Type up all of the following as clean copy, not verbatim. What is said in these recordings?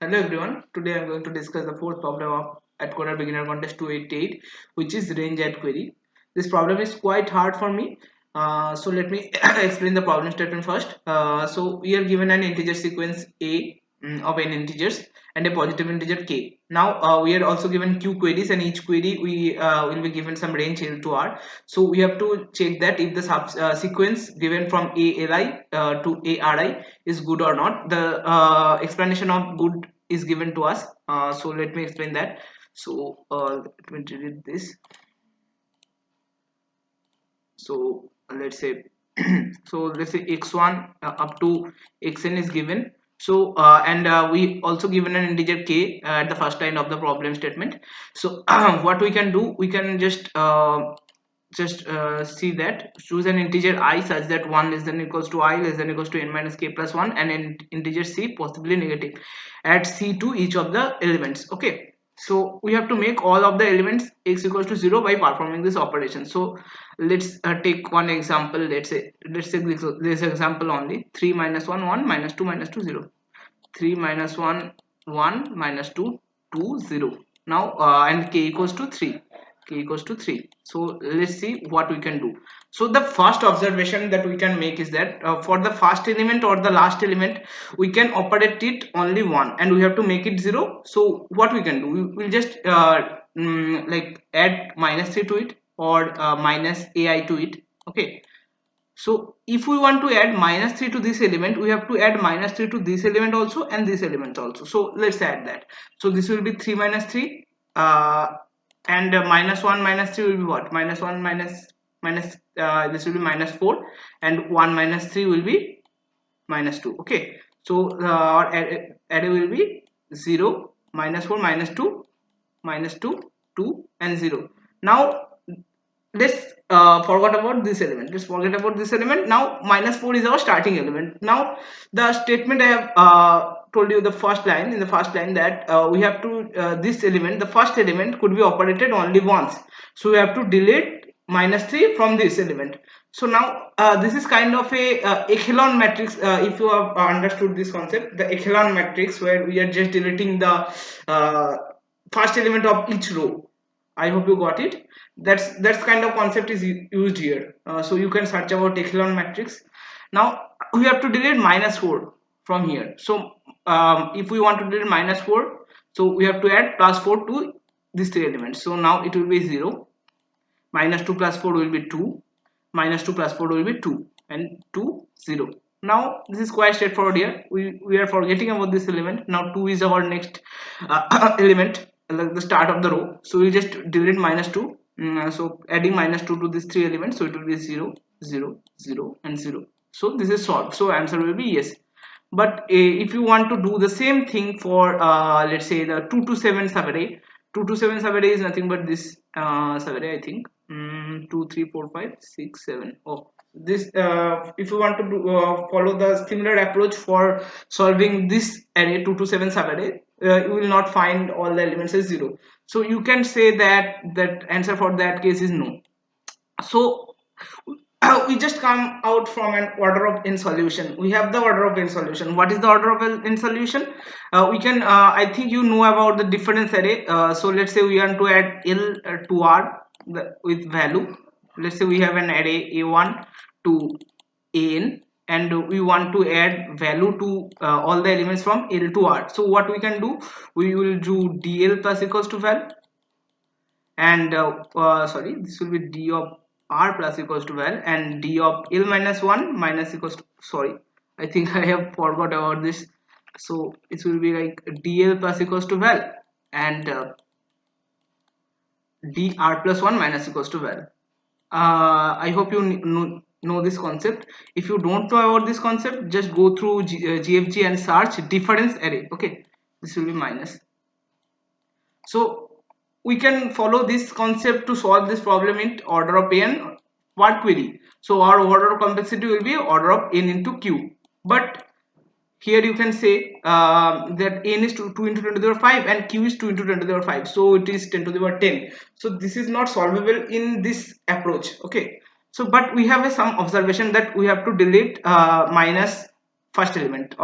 Hello everyone, today I am going to discuss the fourth problem of AtCoder beginner contest 288, which is range add query. This problem is quite hard for me, so let me explain the problem statement first. So we are given an integer sequence A of n integers and a positive integer k. Now we are also given q queries, and each query we will be given some range L to R. So we have to check that if the sequence given from ALI to ARI is good or not. The explanation of good is given to us, so let me explain that. So let me delete this. So let's say let's say x1 up to xn is given. So and we also given an integer k at the first line of the problem statement. So what we can do, we can just see that, choose an integer I such that 1 less than equals to I less than equals to n minus k plus 1, and an integer c possibly negative. Add c to each of the elements. Okay, so we have to make all of the elements x equals to 0 by performing this operation. So let's take one example. Let's say this example only. 3 minus 1 1 minus 2 minus 2 0. 3 minus 1 1 minus 2 2 0. Now and k equals to 3. K equals to 3. So let's see what we can do. So the first observation that we can make is that for the first element or the last element, we can operate it only 1 and we have to make it 0. So what we can do, we will just like add minus 3 to it, or minus ai to it. Okay, so if we want to add minus 3 to this element, we have to add minus 3 to this element also and this element also. So let's add that. So this will be 3 minus 3, and minus 1 minus 3 will be what? Minus 1 minus this will be minus 4, and 1 minus 3 will be minus 2. Okay, so our array will be 0, minus 4, minus 2, minus 2, 2 and 0. Now let's forget about this element. Let's forget about this element. Now minus 4 is our starting element. Now the statement I have told you, the first line, in the first line, that we have to this element, the first element, could be operated only once. So we have to delete minus 3 from this element. So now this is kind of a echelon matrix. If you have understood this concept, the echelon matrix, where we are just deleting the first element of each row. I hope you got it. That's kind of concept is used here. So you can search about echelon matrix. Now we have to delete minus 4 from here. So if we want to delete minus 4, so we have to add plus 4 to these three elements. So now it will be 0, minus 2 plus 4 will be 2, minus 2 plus 4 will be 2, and 2 0. Now this is quite straightforward here. We are forgetting about this element. Now 2 is our next element, like the start of the row. So we just delete minus 2. So adding minus 2 to these three elements, so it will be 0 0 0 and 0. So this is solved. So answer will be yes. But if you want to do the same thing for let's say the 2 to 7 subarray, 2 to 7 subarray is nothing but this subarray, I think. 2 3 4 5 6 7. Oh, this if you want to do, follow the similar approach for solving this array 2 to 7 subarray, you will not find all the elements as 0. So you can say that answer for that case is no. So we just come out from an order of n solution. We have the order of n solution. What is the order of n solution? We can I think you know about the difference array. So let's say we want to add L to R with value. Let's say we have an array a1 to an, and we want to add value to all the elements from L to R. So what we can do, we will do dl plus equals to val, and sorry, this will be d of r plus equals to val, and d of l minus 1 minus equals to, sorry, I think I have forgot about this. So it will be like dl plus equals to val, and dr plus 1 minus equals to val. I hope you know this concept. If you don't know about this concept, just go through GFG and search difference array. Okay, this will be minus. So we can follow this concept to solve this problem in order of n per query. So our order of complexity will be order of n into q. But here you can say that n is 2 into 10 to the power 5 and q is 2 into 10 to the power 5. So it is 10 to the power 10. So this is not solvable in this approach. Okay. So but we have some observation that we have to delete minus first element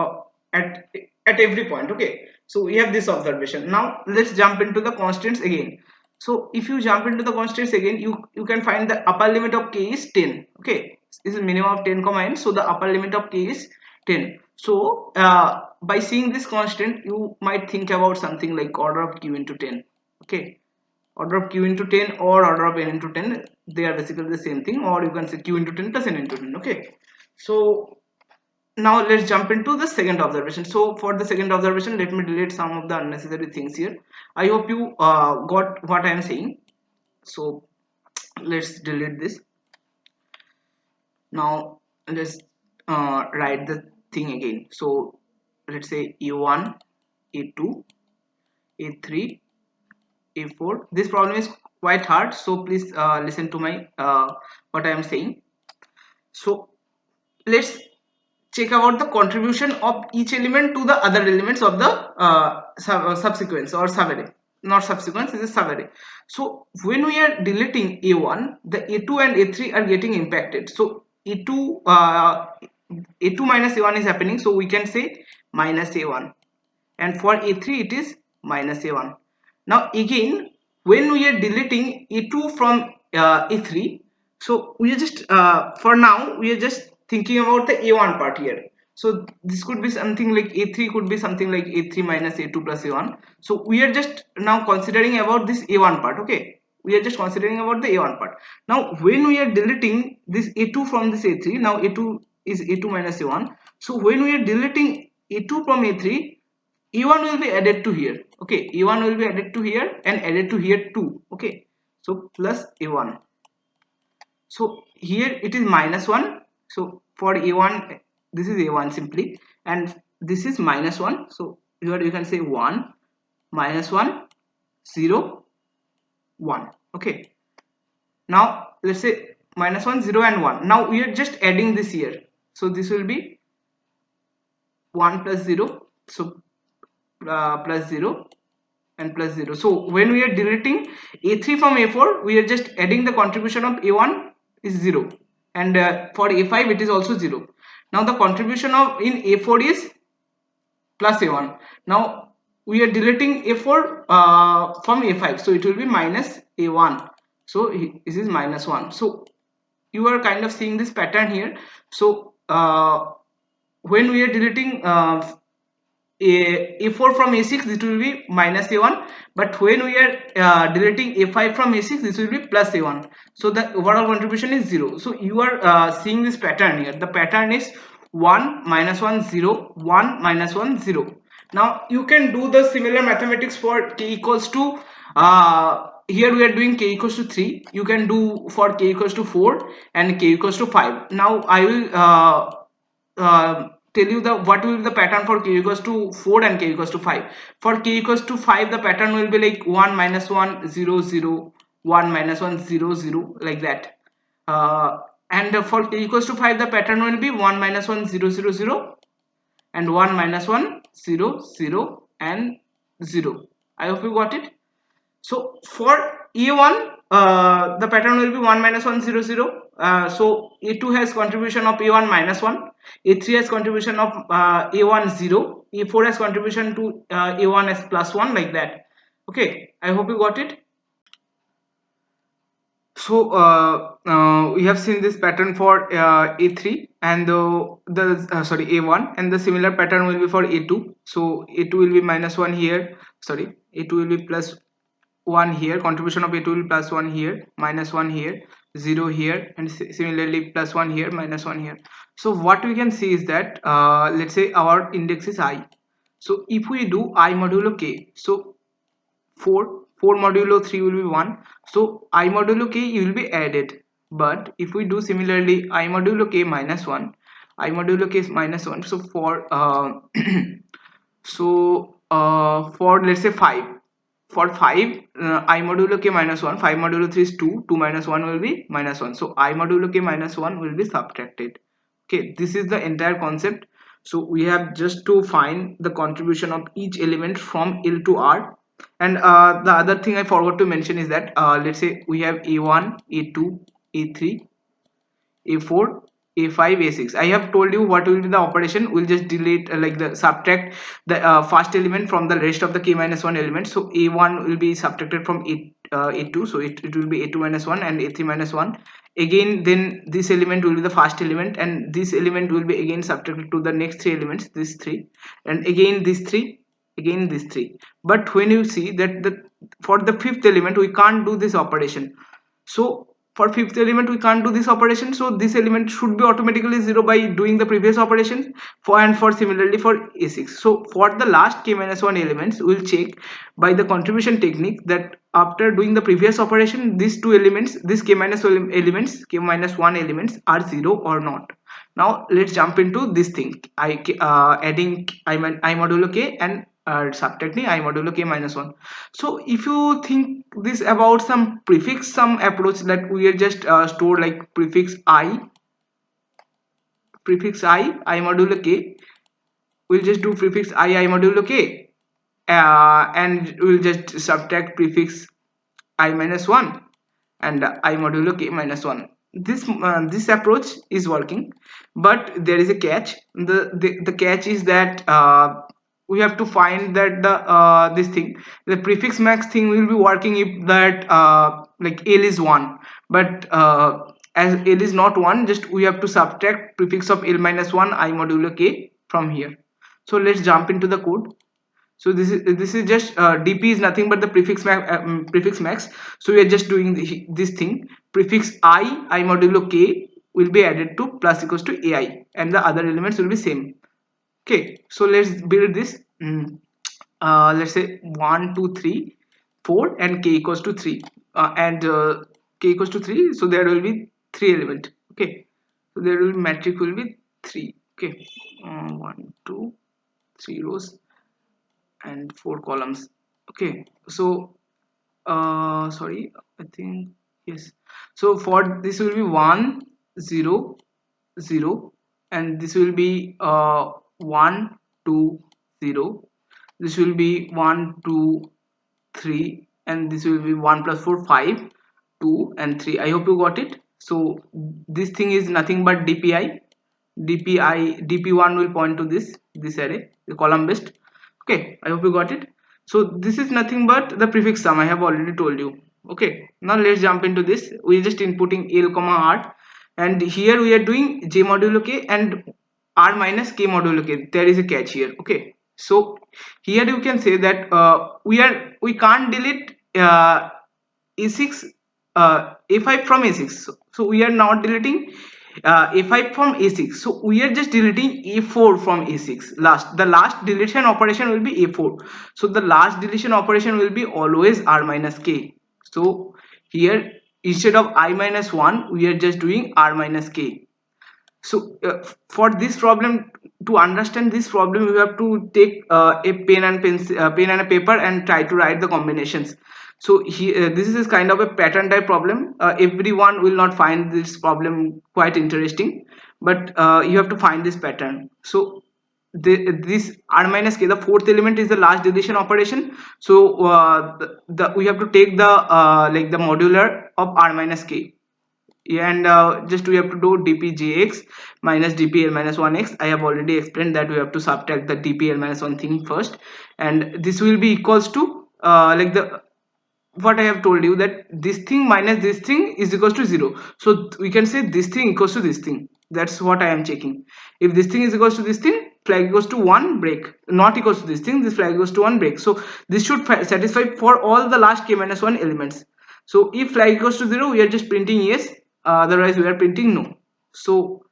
at at every point. Okay, so we have this observation. Now let's jump into the constants again. So if you jump into the constants again, you can find the upper limit of k is 10. Okay, this is minimum of 10 comma n, so the upper limit of k is 10. So by seeing this constant, you might think about something like order of q into 10. Okay, order of q into 10 or order of n into 10, they are basically the same thing, or you can say q into 10 plus n into 10. Okay, so now let's jump into the second observation. So for the second observation, let me delete some of the unnecessary things here. I hope you got what I am saying. So let's delete this. Now let's write the thing again. So let's say a1, a2, a3, a4. This problem is quite hard, so please listen to my what I am saying. So let's check about the contribution of each element to the other elements of the subsequence or subarray. Not subsequence, this is subarray. So when we are deleting a1, the a2 and a3 are getting impacted. So a2 minus a1 is happening, so we can say minus a1, and for a3 it is minus a1. Now again, when we are deleting a2 from a3, so we are just for now we are just thinking about the a1 part here. So this could be something like a3, could be something like a3 minus a2 plus a1. So we are just now considering about this a1 part. Okay, we are just considering about the a1 part. Now when we are deleting this a2 from this a3, now a2 is a2 minus a1. So when we are deleting a2 from a3, e1 will be added to here. Okay, e1 will be added to here and added to here too. Okay, so plus a1. So here it is minus 1. So for a1, this is a1 simply, and this is minus 1. So here you can say 1, minus 1, 0, 1. Okay, now let's say minus 1, 0 and 1. Now we are just adding this here. So this will be 1 plus 0. So plus 0 and plus 0. So when we are deleting a3 from a4, we are just adding the contribution of a1 is 0, and for a5 it is also 0. Now the contribution of in a4 is plus a1. Now we are deleting a4 from a5, so it will be minus a1. So this is minus 1. So you are kind of seeing this pattern here. So when we are deleting a4 from a6, this will be minus a1, but when we are deleting a5 from a6, this will be plus a1. So the overall contribution is 0. So you are seeing this pattern here. The pattern is 1 minus 1 0, 1 minus 1 0. Now you can do the similar mathematics for k equals to here we are doing k equals to 3. You can do for k equals to 4 and k equals to 5. Now I will tell you the what will be the pattern for k equals to 4 and k equals to 5. For k equals to 5, the pattern will be like 1 minus 1 0 0, 1 minus 1 0 0, like that. And for k equals to 5, the pattern will be 1 minus 1 0 0 0 and 1 minus 1 0 0 and 0. I hope you got it. So for a1, the pattern will be 1 minus 1 0 0. So a2 has contribution of a1 minus 1, a3 has contribution of a1 0, a4 has contribution to a1 as plus 1, like that. Okay, I hope you got it. So we have seen this pattern for a3 and the sorry a1, and the similar pattern will be for a2. So a2 will be minus 1 here, sorry, a2 will be plus 1 here, contribution of a2 will be plus 1 here, minus 1 here, 0 here, and similarly plus 1 here, minus 1 here. So what we can see is that let's say our index is I. So if we do I modulo k, so 4 modulo 3 will be 1, so I modulo k will be added. But if we do similarly I modulo k minus 1, I modulo k is minus 1, so for for let's say 5, for 5 I modulo k minus 1, 5 modulo 3 is 2, 2 minus 1 will be minus 1, so I modulo k minus 1 will be subtracted. Okay, this is the entire concept. So we have just to find the contribution of each element from L to R. And the other thing I forgot to mention is that let's say we have a1, a2, a3, a4, a5 a6. I have told you what will be the operation. We'll just delete like the subtract the first element from the rest of the k minus 1 element. So a1 will be subtracted from a2, so it will be a2 minus 1 and a3 minus 1. Again, then this element will be the first element, and this element will be again subtracted to the next three elements, this three, and again this three, again this three. But when you see that the for the fifth element we can't do this operation, so for fifth element we can't do this operation, so this element should be automatically 0 by doing the previous operation. For similarly for a6, so for the last k minus 1 elements we'll check by the contribution technique that after doing the previous operation these two elements, this k minus 1 elements, k minus 1 elements are 0 or not. Now let's jump into this thing. Adding I modulo k and subtracting I modulo k minus 1. So if you think this about some prefix sum approach, that we are just store like prefix I modulo k, we'll just do prefix I modulo k, and we'll just subtract prefix I minus 1 and I modulo k minus 1. This approach is working, but there is a catch. The catch is that we have to find that this thing, the prefix max thing, will be working if that like L is 1, but as L is not 1, just we have to subtract prefix of L minus 1 I modulo k from here. So let's jump into the code. So this is just dp is nothing but the prefix max. So we are just doing this thing, prefix I modulo k will be added to plus equals to ai, and the other elements will be same. Okay, so let's build this. Let's say 1 2 3 4 and k equals to 3, and k equals to 3, so there will be 3 element. Okay, so there will be matrix will be 3. Okay, 1 2 3 rows and 4 columns. Okay, so sorry, I think yes. So for this will be 1 0 0, and this will be 1 2 0, this will be 1 2 3, and this will be 1 plus 4 5 2 and 3. I hope you got it. So this thing is nothing but dp1 will point to this array, the column based. Okay, I hope you got it. So this is nothing but the prefix sum, I have already told you. Okay, now let's jump into this. We're just inputting l comma r, and here we are doing j modulo k and r minus k modulo k. There is a catch here. Okay, so here you can say that we can't delete a6 a5 from a6, so we are not deleting a5 from a6, so we are just deleting a4 from a6. The last deletion operation will be a4, so the last deletion operation will be always r minus k. So here instead of I minus 1 we are just doing r minus k. So for this problem, to understand this problem, you have to take a pen and pencil, pen and a paper, and try to write the combinations. So this is kind of a pattern type problem. Everyone will not find this problem quite interesting, but you have to find this pattern. So this r minus k, the fourth element, is the last deletion operation. So we have to take the like the modular of r minus k, and just we have to do dpjx minus dpl minus 1x. I have already explained that we have to subtract the dpl minus 1 thing first, and this will be equals to like the what I have told you, that this thing minus this thing is equals to 0. So we can say this thing equals to this thing. That's what I am checking. If this thing is equals to this thing, flag equals to 1, break. Not equals to this thing, this flag equals to 1, break. So this should satisfy for all the last k minus 1 elements. So if flag equals to 0, we are just printing yes, otherwise we are printing no. So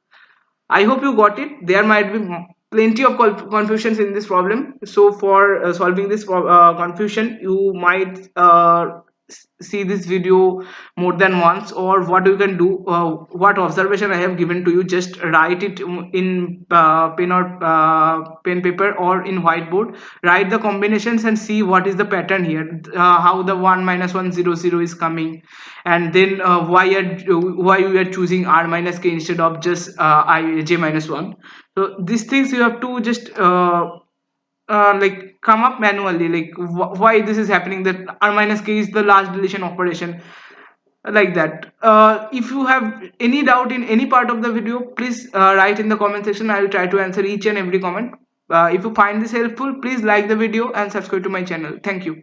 I hope you got it. There might be plenty of confusions in this problem. So for solving this confusion, you might see this video more than once, or what you can do, what observation I have given to you, just write it in pen paper or in whiteboard. Write the combinations and see what is the pattern here, how the 1 minus 1 0 0 is coming, and then why we are choosing r minus k instead of just j minus 1. So these things you have to just like come up manually, like why this is happening, that r minus k is the last deletion operation. like that. If you have any doubt in any part of the video, please write in the comment section. I will try to answer each and every comment. If you find this helpful, please like the video and subscribe to my channel. Thank you.